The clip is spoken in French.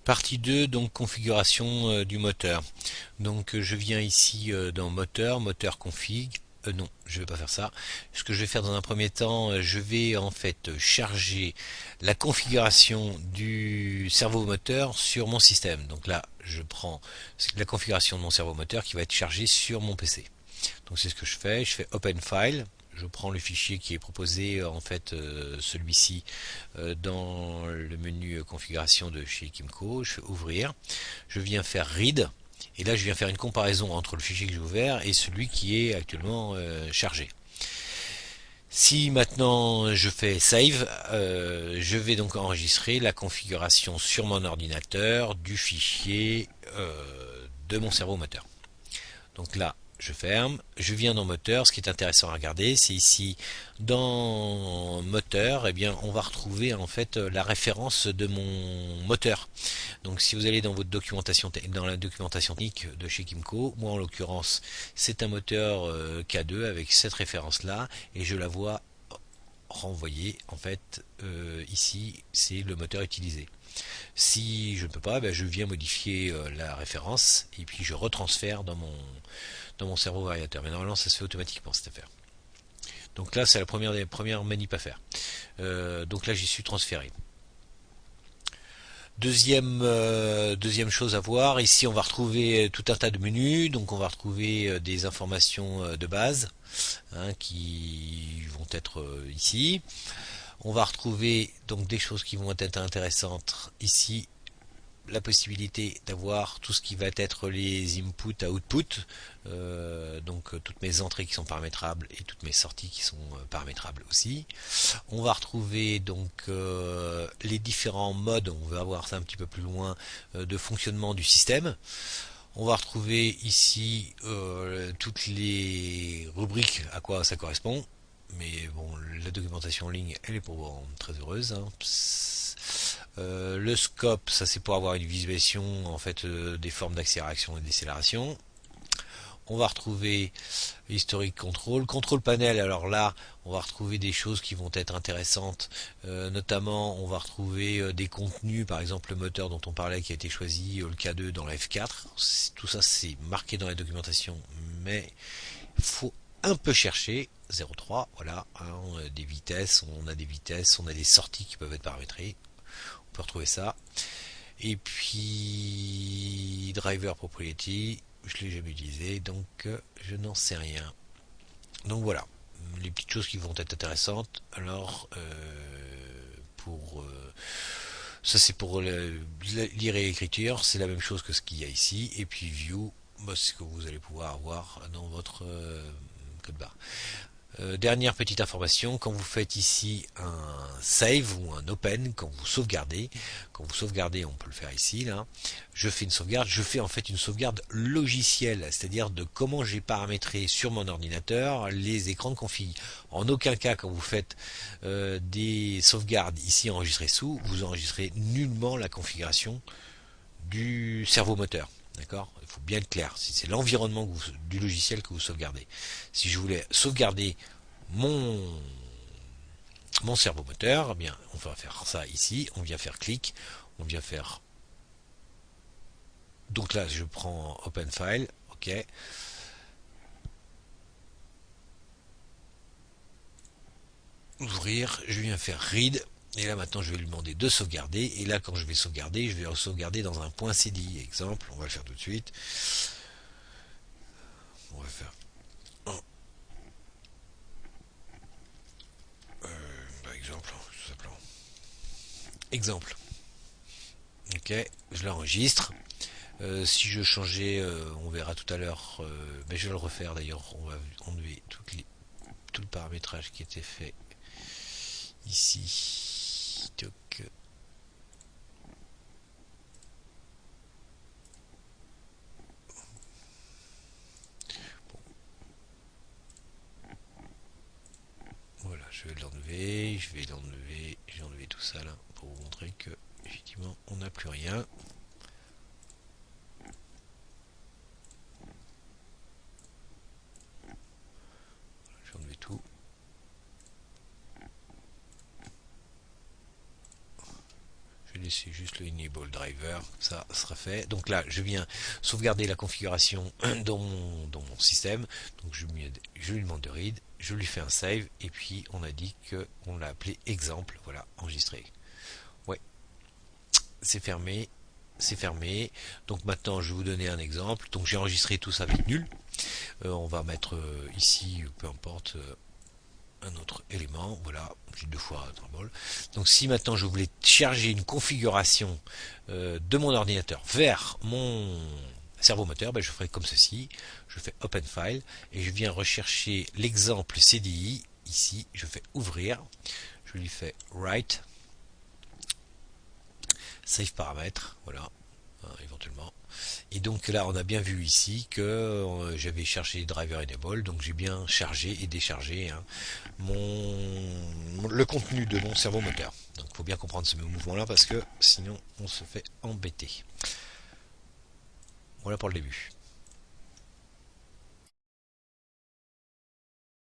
Partie 2, donc configuration du moteur. Donc je viens ici dans moteur, moteur config. Non, je vais pas faire ça. Ce que je vais faire dans un premier temps, je vais en fait charger la configuration du cerveau moteur sur mon système. Donc là, je prends la configuration de mon cerveau moteur qui va être chargée sur mon PC. Donc c'est ce que je fais Open File, je prends le fichier qui est proposé en fait celui-ci dans le menu configuration de chez Kimco, je fais ouvrir, je viens faire read et là je viens faire une comparaison entre le fichier que j'ai ouvert et celui qui est actuellement chargé. Si maintenant je fais save, je vais donc enregistrer la configuration sur mon ordinateur du fichier de mon cerveau moteur. Donc là, je ferme, je viens dans moteur. Ce qui est intéressant à regarder, c'est ici dans moteur, eh bien, on va retrouver en fait la référence de mon moteur. Donc si vous allez dans votre documentation, dans la documentation technique de chez Kimco, moi en l'occurrence, c'est un moteur K2 avec cette référence-là, et je la vois renvoyer en fait ici, c'est le moteur utilisé. Si je ne peux pas, ben, je viens modifier la référence et puis je retransfère dans mon cerveau variateur. Mais normalement, ça se fait automatiquement cette affaire. Donc là, c'est la première des premières manip à faire. Donc là, j'y suis transféré. Deuxième chose à voir, ici on va retrouver tout un tas de menus, donc on va retrouver des informations de base qui vont être ici. On va retrouver donc des choses qui vont être intéressantes ici, la possibilité d'avoir tout ce qui va être les input à output, donc toutes mes entrées qui sont paramétrables et toutes mes sorties qui sont paramétrables aussi. On va retrouver donc les différents modes, on va voir ça un petit peu plus loin, de fonctionnement du système. On va retrouver ici toutes les rubriques à quoi ça correspond. Mais bon, la documentation en ligne, elle est pour vous rendre très heureuse. Le scope, ça c'est pour avoir une visualisation en fait des formes d'accélération et de décélération. On va retrouver historique contrôle, contrôle panel. Alors là, on va retrouver des choses qui vont être intéressantes. Notamment, on va retrouver des contenus, par exemple le moteur dont on parlait qui a été choisi, le K2 dans la F4. Tout ça, c'est marqué dans la documentation, mais il faut un peu chercher. 0,3, voilà, des vitesses, on a des sorties qui peuvent être paramétrées. On peut retrouver ça. Et puis driver propriety, je l'ai jamais utilisé, donc je n'en sais rien. Donc voilà, les petites choses qui vont être intéressantes. Alors pour ça c'est pour lire et l'écriture, c'est la même chose que ce qu'il y a ici. Et puis view, bah, c'est ce que vous allez pouvoir avoir dans votre code barre. Dernière petite information, quand vous faites ici un save ou un open, quand vous sauvegardez, on peut le faire ici, là, je fais une sauvegarde, je fais en fait une sauvegarde logicielle, c'est-à-dire de comment j'ai paramétré sur mon ordinateur les écrans de config. En aucun cas, quand vous faites des sauvegardes ici enregistrées sous, vous enregistrez nullement la configuration du cerveau moteur. D'accord. Il faut bien être clair. Si c'est l'environnement du logiciel que vous sauvegardez. Si je voulais sauvegarder mon mon cerveau moteur, eh bien, on va faire ça ici. On vient faire clic. On vient faire. Donc là, je prends Open File. Ok. Ouvrir. Je viens faire Read. Et là maintenant, je vais lui demander de sauvegarder. Et là, quand je vais sauvegarder, je vais sauvegarder dans un point CDI. Exemple, on va le faire tout de suite. On va faire exemple, tout simplement. Exemple. Ok, je l'enregistre. Si je changeais, on verra tout à l'heure, mais je vais le refaire d'ailleurs. On va enlever tout le paramétrage qui était fait ici. Donc, bon, voilà, je vais l'enlever, j'ai enlevé tout ça là pour vous montrer que effectivement on n'a plus rien. J'ai enlevé tout. Je vais c'est juste le enable driver, ça sera fait. Donc là, je viens sauvegarder la configuration dans mon système. Donc je lui demande de read, je lui fais un save, et puis on a dit qu'on l'a appelé exemple. Voilà, enregistré. Ouais, c'est fermé. C'est fermé. Donc maintenant, je vais vous donner un exemple. Donc j'ai enregistré tout ça avec nul. On va mettre ici, peu importe, un autre élément. Voilà, j'ai deux fois un symbole. Donc si maintenant je voulais charger une configuration de mon ordinateur vers mon cerveau moteur, ben je ferai comme ceci. Je fais Open File et je viens rechercher l'exemple CDI. Ici, je fais ouvrir. Je lui fais Write. Save paramètres. Voilà, éventuellement. Et donc là, on a bien vu ici que j'avais chargé driver enable, donc j'ai bien chargé et déchargé le contenu de mon cerveau moteur. Donc il faut bien comprendre ce mouvement-là parce que sinon on se fait embêter. Voilà pour le début.